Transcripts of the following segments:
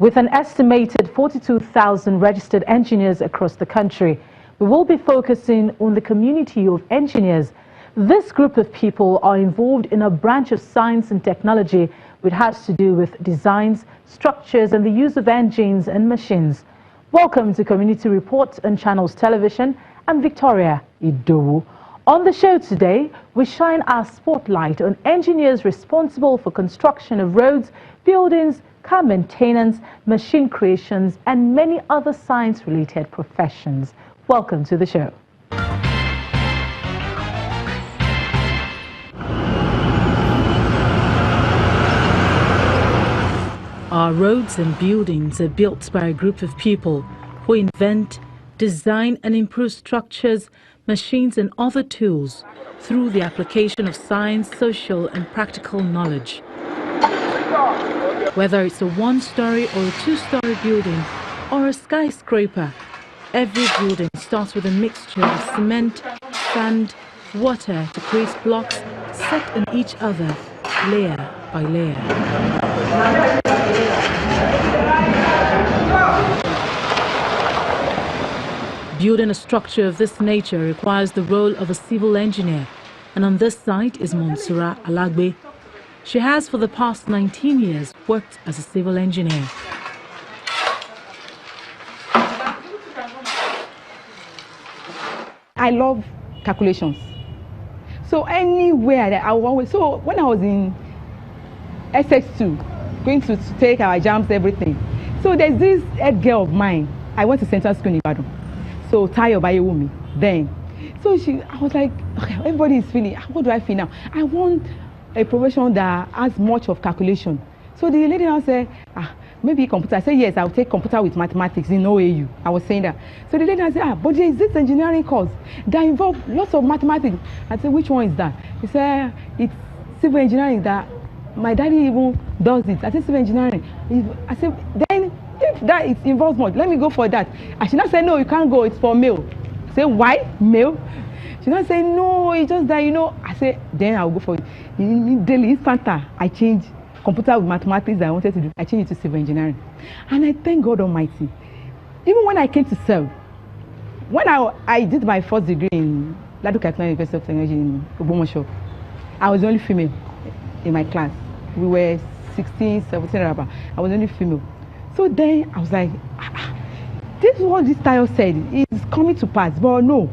With an estimated 42,000 registered engineers across the country, we will be focusing on the community of engineers. This group of people are involved in a branch of science and technology which has to do with designs, structures and the use of engines and machines. Welcome to Community Report on Channels Television. I'm Victoria Idowu. On the show today, we shine our spotlight on engineers responsible for construction of roads, buildings, car maintenance, machine creations, and many other science-related professions. Welcome to the show. Our roads and buildings are built by a group of people who invent, design and improve structures, machines and other tools through the application of science, social and practical knowledge. Whether it's a one-story or a two-story building or a skyscraper, every building starts with a mixture of cement, sand, water to create blocks set on each other, layer by layer. Building a structure of this nature requires the role of a civil engineer, and on this site is Monsura Alagbe. She has for the past 19 years worked as a civil engineer. I love calculations. So anywhere that I always, so when I was in SS2, going to take our jams, everything. So there's this head girl of mine. I went to Central School in Ibadan. So Tayo Bayewumi then. So I was like, okay, everybody is feeling, what do I feel now? I want a profession that has much of calculation. So the lady now said, maybe computer. I said, yes, I'll take computer with mathematics in OAU. I was saying that. So the lady said, but there is this engineering course that involves lots of mathematics. I said, which one is that? He said, it's civil engineering that my daddy even does it. I said, civil engineering. I said, then if that it involves much, let me go for that. And she now said, no, you can't go, it's for male. I said, why male? She now said, no, it's just that, you know. I said, then I'll go for it. Immediately, instanta, I changed computer with mathematics that I wanted to do. I changed it to civil engineering. And I thank God Almighty. Even when I came to serve, when I did my first degree in Ladoke University of Technology in Ogbomoso, I was the only female in my class. We were 16, 17, I was the only female. So then I was like, this is what this Tayo said. It's coming to pass, but no.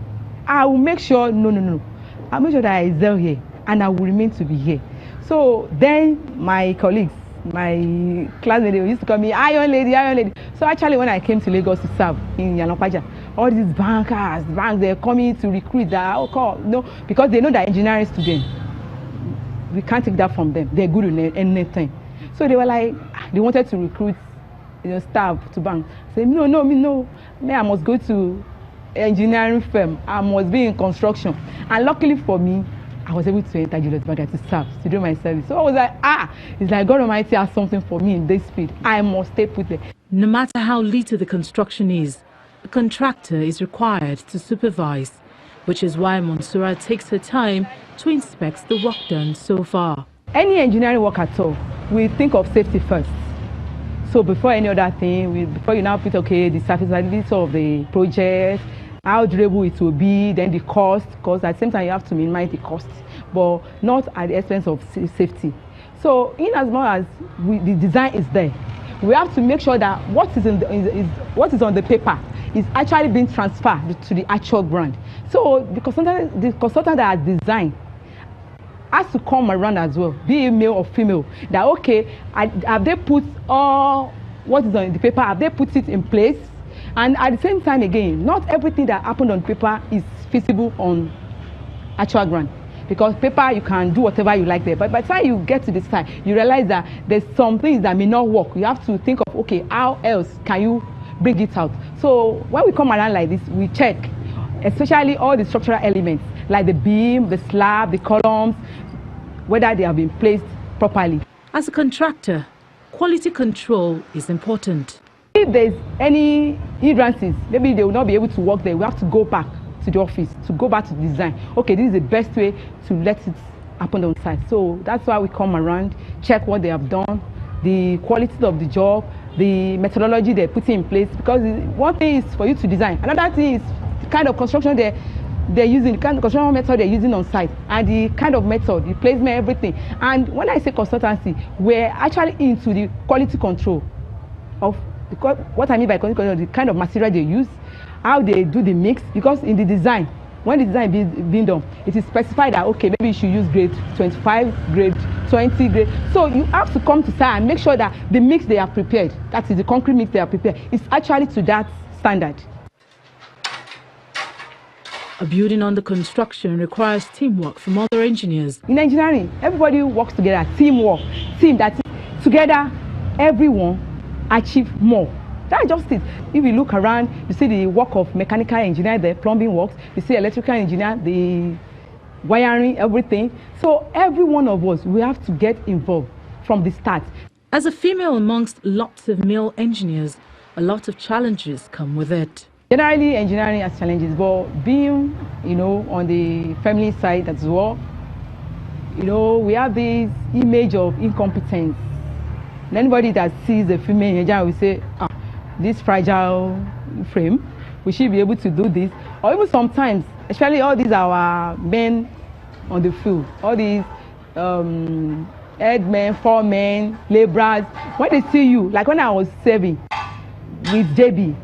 I will make sure, no. I'll make sure that I excel here and I will remain to be here. So then my colleagues, my classmates, they used to call me Iron Lady. So actually when I came to Lagos to serve in Yanopaja, all these banks, they're coming to recruit that, no, because they know that engineering students, we can't take that from them. They're good in anything. So they were like, they wanted to recruit staff to bank. I said, no, I must go to engineering firm. I must be in construction. And luckily for me, I was able to enter Julius Berger to serve, to do my service. So I was like, it's like God Almighty has something for me in this field. I must stay put there. No matter how little the construction is, a contractor is required to supervise, which is why Monsura takes her time to inspect the work done so far. Any engineering work at all, we think of safety first. So before any other thing, before you now put, okay, the serviceability of the project, how durable it will be, then the cost, because at the same time you have to minimize the cost, but not at the expense of safety. So in as much as the design is there, we have to make sure that what is on the paper is actually being transferred to the actual brand. So the consultant that has designed has to come around as well, be it male or female, that okay, have they put all what is on the paper, have they put it in place? And at the same time again, not everything that happened on paper is feasible on actual ground. Because paper, you can do whatever you like there. But by the time you get to this side, you realize that there's some things that may not work. You have to think of, okay, how else can you bring it out? So when we come around like this, we check, especially all the structural elements, like the beam, the slab, the columns, whether they have been placed properly. As a contractor, quality control is important. If there's any hindrances, maybe they will not be able to work there, we have to go back to the office, to go back to the design. Okay, this is the best way to let it happen on site. So that's why we come around, check what they have done, the quality of the job, the methodology they're putting in place, because one thing is for you to design, another thing is the kind of construction they're using, the kind of construction method they're using on site, and the kind of method, the placement, everything. And when I say consultancy, we're actually into the quality control of what I mean by quality control, the kind of material they use, how they do the mix, because in the design, when the design is being done, it is specified that, okay, maybe you should use grade 25, grade 20, grade. So you have to come to site and make sure that the mix they are prepared, that is the concrete mix they are prepared, is actually to that standard. A building under construction requires teamwork from other engineers. In engineering, everybody works together, teamwork, team that is together, everyone achieve more. That's just it. If you look around, you see the work of mechanical engineer, the plumbing works, you see electrical engineer, the wiring, everything. So every one of us, we have to get involved from the start. As a female amongst lots of male engineers, a lot of challenges come with it. Generally, engineering has challenges, but being, on the family side as well, we have this image of incompetence. And anybody that sees a female engineer will say, this fragile frame, we should be able to do this. Or even sometimes, especially all these our men on the field, all these headmen, foremen, laborers, when they see you, like when I was serving with JB,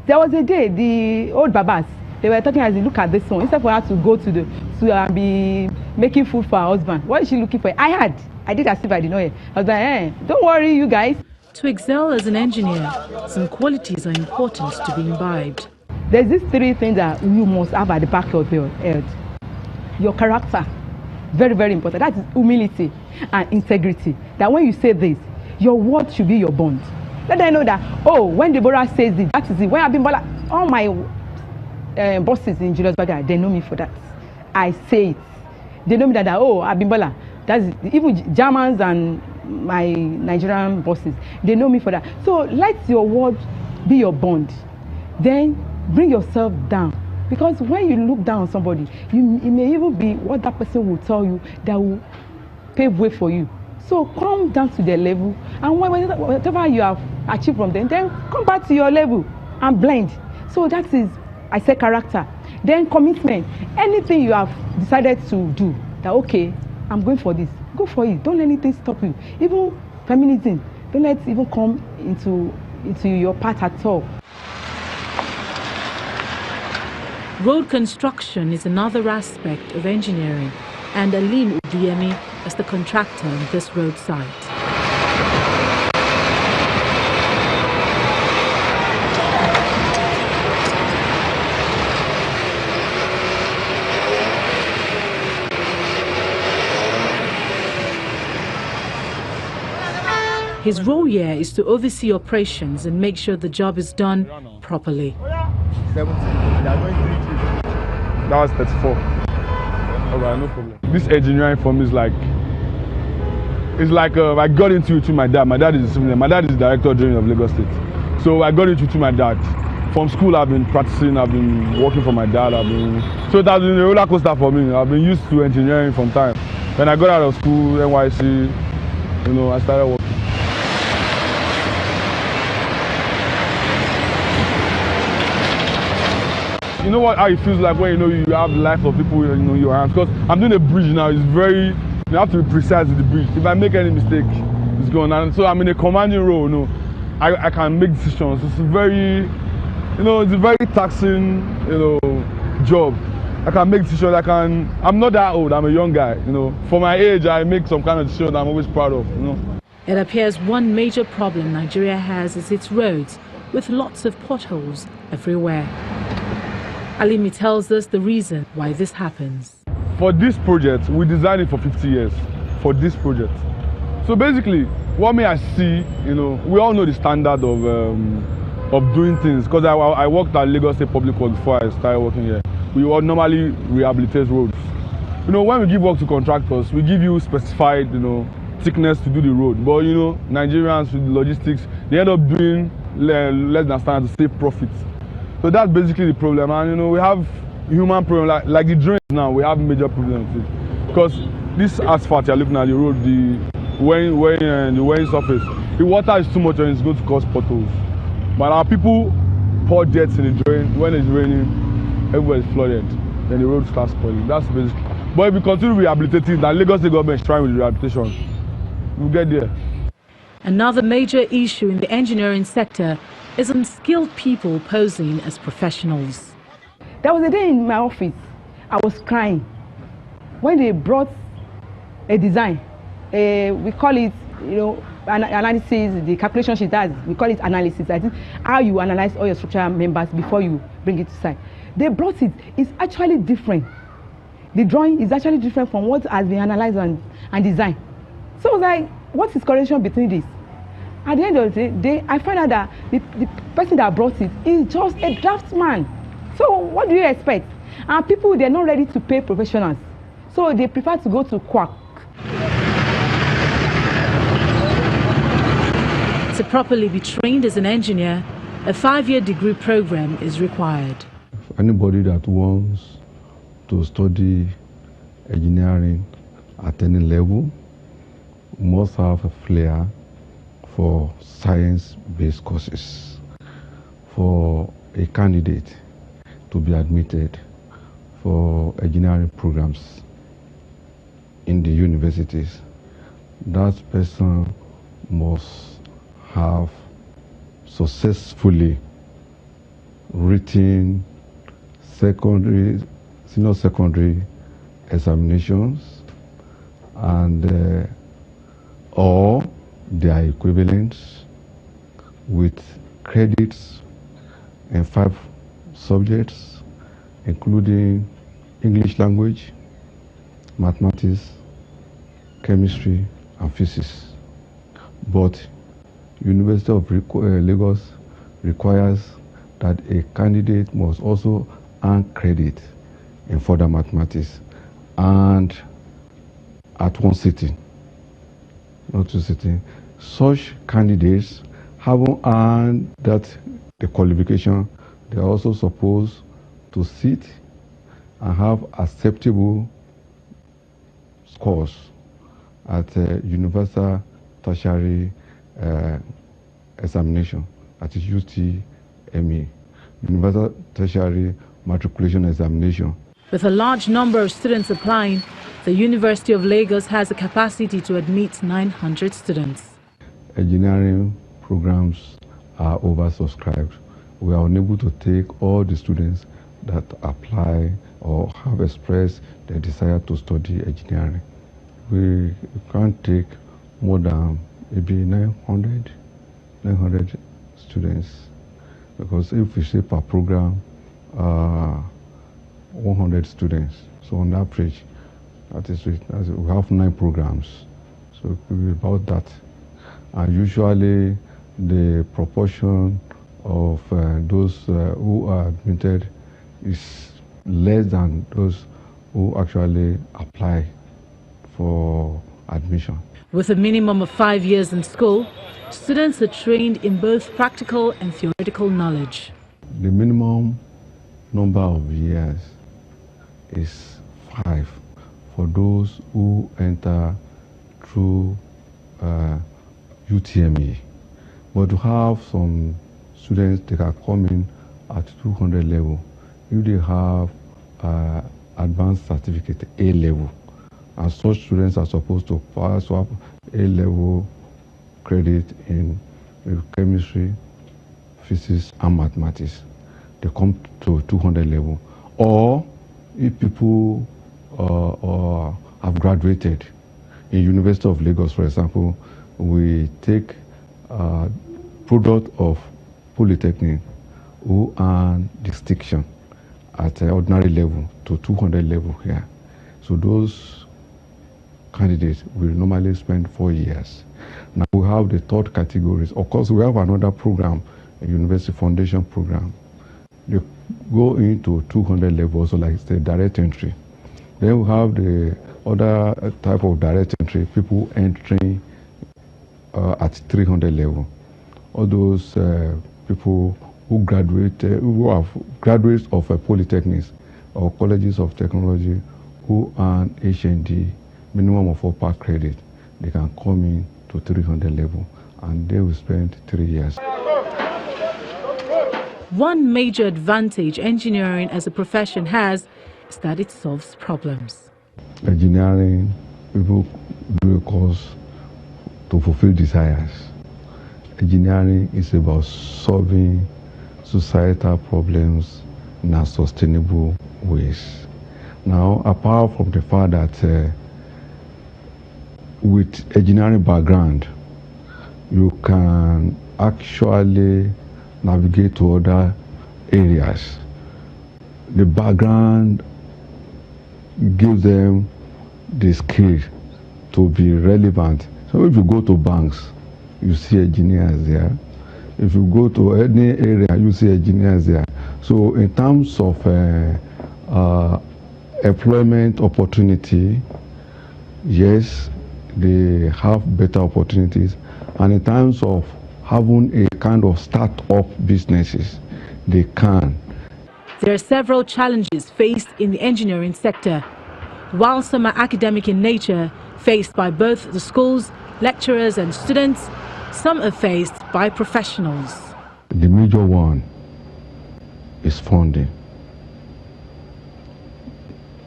there was a day, the old babas, they were talking as they look at this one, instead for her to go to be making food for her husband. What is she looking for? I did as if I didn't know it. I was like, don't worry, you guys. To excel as an engineer, some qualities are important to be imbibed. There's these three things that you must have at the back of your head. Your character, very, very important. That is humility and integrity. That when you say this, your word should be your bond. Let them know that, when Deborah says this, that is it. When Abimbola, all my bosses in Julius Berger, they know me for that. I say it. They know me that Abimbola, that's it. Even Germans and my Nigerian bosses, they know me for that. So let your word be your bond. Then bring yourself down. Because when you look down on somebody, it may even be what that person will tell you that will pave way for you. So come down to their level, and whatever you have achieved from them, then come back to your level and blend. So that is, I say, character. Then commitment. Anything you have decided to do, that okay, I'm going for this, go for it. Don't let anything stop you. Even feminism, don't let it even come into your path at all. Road construction is another aspect of engineering, and Aline Uduyemi is the contractor on this road site. His role here is to oversee operations and make sure the job is done properly. 70. That was 34. Alright, no problem. This engineering for me is like, I got into it to my dad. My dad is the director of engineering of Lagos State. So I got into it to my dad. From school, I've been practicing. I've been working for my dad. So it has been a roller coaster for me. I've been used to engineering from time. When I got out of school, NYC, I started working. You know how it feels like when you have the life of people in your hands. Because I'm doing a bridge now. It's very, you have to be precise with the bridge. If I make any mistake, it's gone. And so I'm in a commanding role. I can make decisions. It's very, it's a very taxing, job. I can make decisions. I'm not that old. I'm a young guy. For my age, I make some kind of decisions I'm always proud of. It appears one major problem Nigeria has is its roads, with lots of potholes everywhere. Alimi tells us the reason why this happens. For this project, we designed it for 50 years. For this project. So basically, what may I see, we all know the standard of doing things. Because I worked at Lagos State Public Works before I started working here. We all normally rehabilitate roads. When we give work to contractors, we give you specified, thickness to do the road. But Nigerians with logistics, they end up doing less than standard to save profits. So that's basically the problem. And we have human problems like the drains now. We have major problems with it. Because this asphalt you're looking at the road, when the weighing surface, the water is too much and it's going to cause potholes. But our people pour jets in the drain. When it's raining, everywhere is flooded. Then the road starts spoiling. That's basically. But if we continue rehabilitating, the Lagos State government is trying with rehabilitation, we'll get there. Another major issue in the engineering sector is unskilled people posing as professionals. There was a day in my office, I was crying when they brought a design. We call it, analysis, the calculation sheet does, we call it analysis. I think how you analyze all your structural members before you bring it to site. They brought it, it's actually different. The drawing is actually different from what has been analyzed and designed. So I was like, what is correlation between this? At the end of the day, I find out that the person that brought it is just a draftsman. So what do you expect? And people, they're not ready to pay professionals. So they prefer to go to quack. To properly be trained as an engineer, a 5-year degree program is required. Anybody that wants to study engineering at any level must have a flair for science-based courses. For a candidate to be admitted for engineering programs in the universities, that person must have successfully written senior secondary examinations and or their equivalents with credits in 5 subjects, including English language, mathematics, chemistry, and physics. But University of Lagos requires that a candidate must also earn credit in further mathematics and at one sitting, not 2 sitting. Such candidates haven't earned the qualification. They are also supposed to sit and have acceptable scores at universal tertiary examination, that is UTME, Universal Tertiary Matriculation Examination. With a large number of students applying, the University of Lagos has a capacity to admit 900 students. Engineering programs are oversubscribed. We are unable to take all the students that apply or have expressed their desire to study engineering. We can't take more than maybe 900 students, because if we say per program 100 students, so on average that is we have 9 programs, so it could be about that. And usually the proportion of those who are admitted is less than those who actually apply for admission. With a minimum of 5 years in school, students are trained in both practical and theoretical knowledge. The minimum number of years is 5 for those who enter through UTME. But to have some students that are coming at 200 level, if they have advanced certificate A level, and such students are supposed to pass up A-level credit in chemistry, physics, and mathematics. They come to 200 level. Or if people have graduated in University of Lagos, for example, we take product of Polytechnic who earn distinction at ordinary level to 200 level here. So those candidates will normally spend 4 years. Now we have the 3rd categories. Of course, we have another program, a University Foundation program. They go into 200 levels, so like the direct entry. Then we have the other type of direct entry, people entering at 300 level. All those people who graduate, who are graduates of polytechnics or colleges of technology, who earn HND minimum of 4 credit, they can come in to 300 level, and they will spend 3 years. One major advantage engineering as a profession has is that it solves problems. Engineering, people do a course to fulfill desires. Engineering is about solving societal problems in a sustainable ways. Now, apart from the fact that with engineering background, you can actually navigate to other areas. The background gives them the skill to be relevant. So if you go to banks, you see engineers there. If you go to any area, you see engineers there. So in terms of employment opportunity, yes, they have better opportunities. And in terms of having a kind of start-up businesses, they can. There are several challenges faced in the engineering sector. While some are academic in nature, faced by both the schools, lecturers and students, some are faced by professionals. The major one is funding.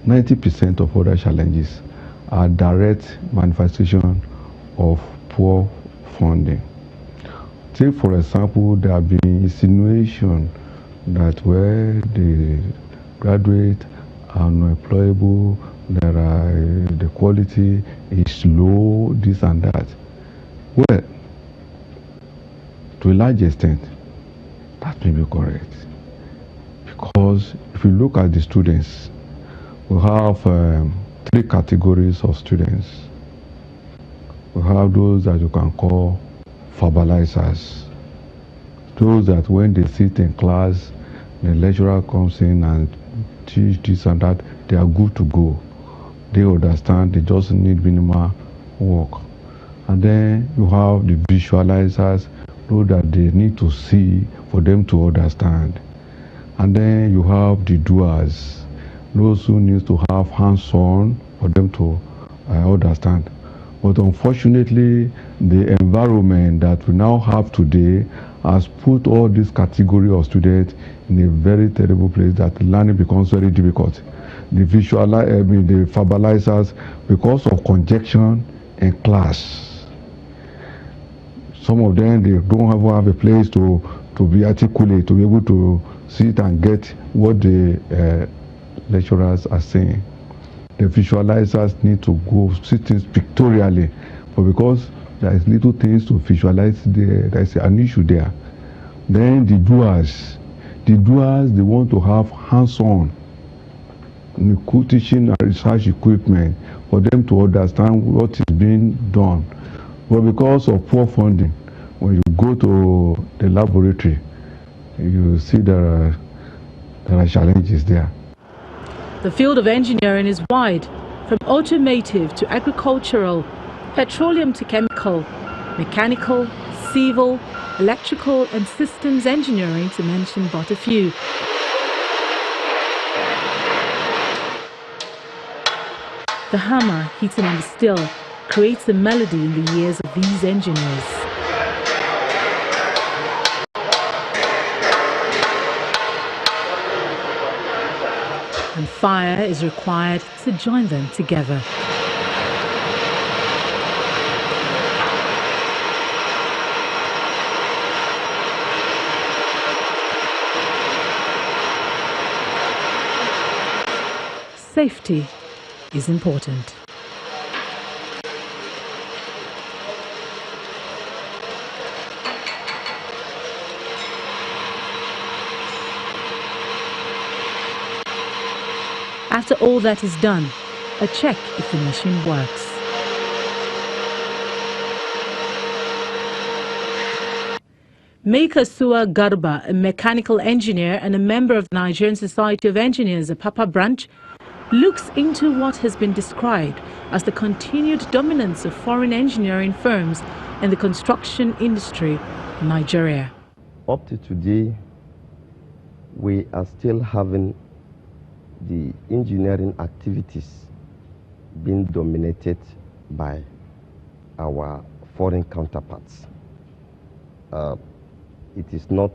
90% of other challenges are direct manifestation of poor funding. Take, for example, there have been insinuation that where the graduate are unemployable, the quality is low, this and that. Well, to a large extent, that may be correct. Because if you look at the students, we have 3 categories of students. We have those that you can call verbalizers. Those that when they sit in class, the lecturer comes in and teach this and that, they are good to go. They understand, they just need minimal work. And then you have the visualizers, those that they need to see for them to understand. And then you have the doers, those who need to have hands-on for them to understand. But unfortunately, the environment that we now have today has put all this category of students in a very terrible place that learning becomes very difficult. The verbalizers, because of congestion in class. Some of them, they don't have a place to be articulate, to be able to sit and get what the lecturers are saying. The visualizers need to go sit in pictorially, but because there is little things to visualize, there is an issue there. Then the doers, they want to have hands-on teaching and research equipment for them to understand what is being done. But because of poor funding, when you go to the laboratory, you see there are challenges there. The field of engineering is wide, from automotive to agricultural, petroleum to chemical, mechanical, civil, electrical and systems engineering, to mention but a few. The hammer hitting on the steel creates a melody in the ears of these engineers. And fire is required to join them together. Safety is important. After all that is done, a check if the machine works. Maikasuwa Garba, a mechanical engineer and a member of the Nigerian Society of Engineers, a Papa branch, looks into what has been described as the continued dominance of foreign engineering firms in the construction industry in Nigeria. Up to today, we are still having the engineering activities being dominated by our foreign counterparts. It is not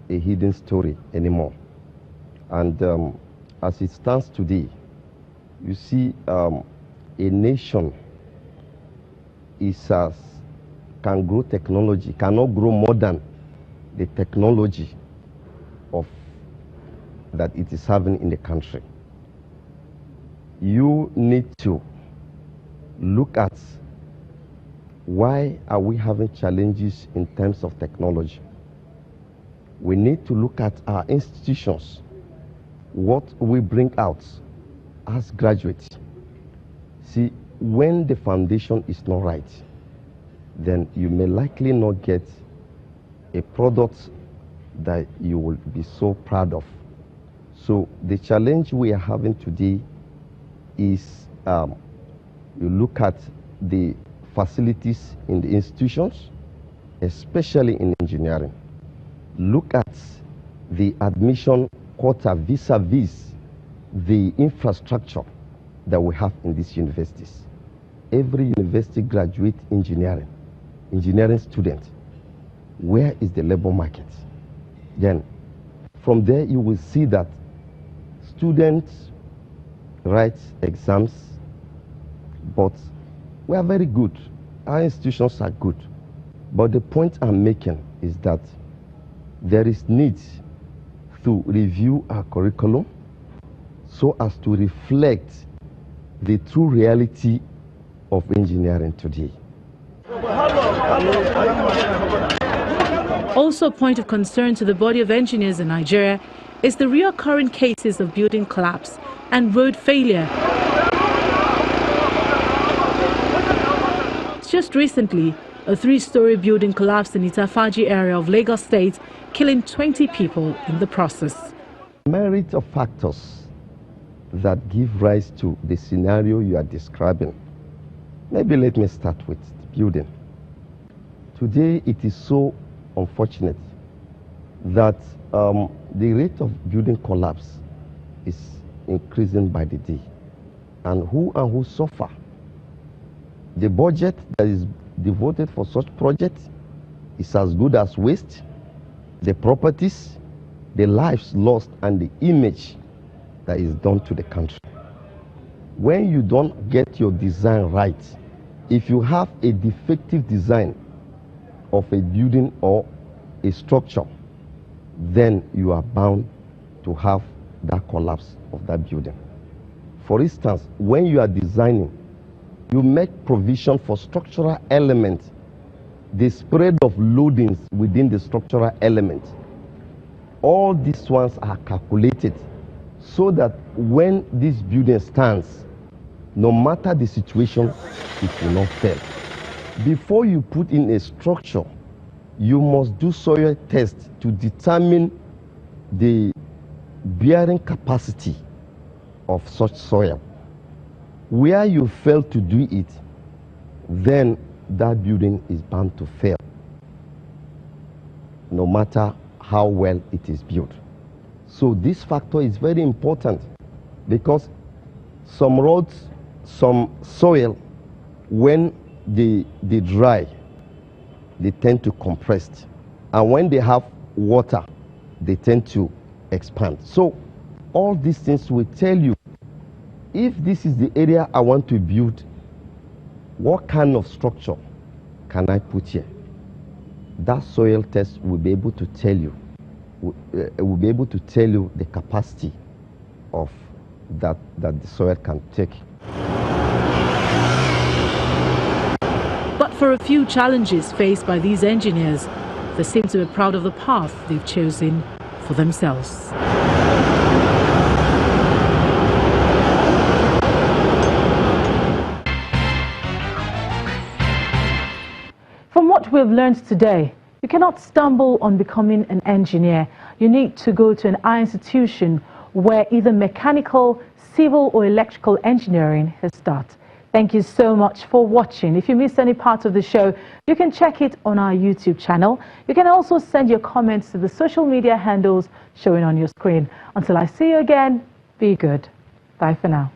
a hidden story anymore. And as it stands today, you see a nation can grow technology, cannot grow more than the technology that it is having in the country. You need to look at why are we having challenges in terms of technology. We need to look at our institutions, what we bring out as graduates. See, when the foundation is not right, then you may likely not get a product that you will be so proud of. So the challenge we are having today is you look at the facilities in the institutions, especially in engineering. Look at the admission quota vis-a-vis the infrastructure that we have in these universities. Every university graduate engineering student. Where is the labor market? Then from there you will see that students write exams, but we are very good. Our institutions are good. But the point I'm making is that there is need to review our curriculum so as to reflect the true reality of engineering today. Also a point of concern to the body of engineers in Nigeria is the recurrent cases of building collapse and road failure. Just recently, a 3-story building collapsed in Itafaji area of Lagos State, killing 20 people in the process. Merit of factors that give rise to the scenario you are describing. Maybe let me start with building. Today it is so unfortunate that the rate of building collapse is increasing by the day. And who suffer? The budget that is devoted for such projects is as good as waste. The properties, the lives lost, and the image that is done to the country. When you don't get your design right, if you have a defective design of a building or a structure, then you are bound to have that collapse of that building. For instance, when you are designing, you make provision for structural elements, the spread of loadings within the structural element. All these ones are calculated so that when this building stands, no matter the situation, it will not fail. Before you put in a structure, you must do soil tests to determine the bearing capacity of such soil. Where you fail to do it, then that building is bound to fail, no matter how well it is built. So this factor is very important because some roads, some soil, when they dry, they tend to compress. And when they have water, they tend to expand. So all these things will tell you, if this is the area I want to build, what kind of structure can I put here? That soil test will be able to tell you, the capacity of that the soil can take. But for a few challenges faced by these engineers, they seem to be proud of the path they've chosen for themselves. From what we've learned today, you cannot stumble on becoming an engineer. You need to go to an higher institution where either mechanical, civil or electrical engineering has started. Thank you so much for watching. If you missed any part of the show, you can check it on our YouTube channel. You can also send your comments to the social media handles showing on your screen. Until I see you again, be good. Bye for now.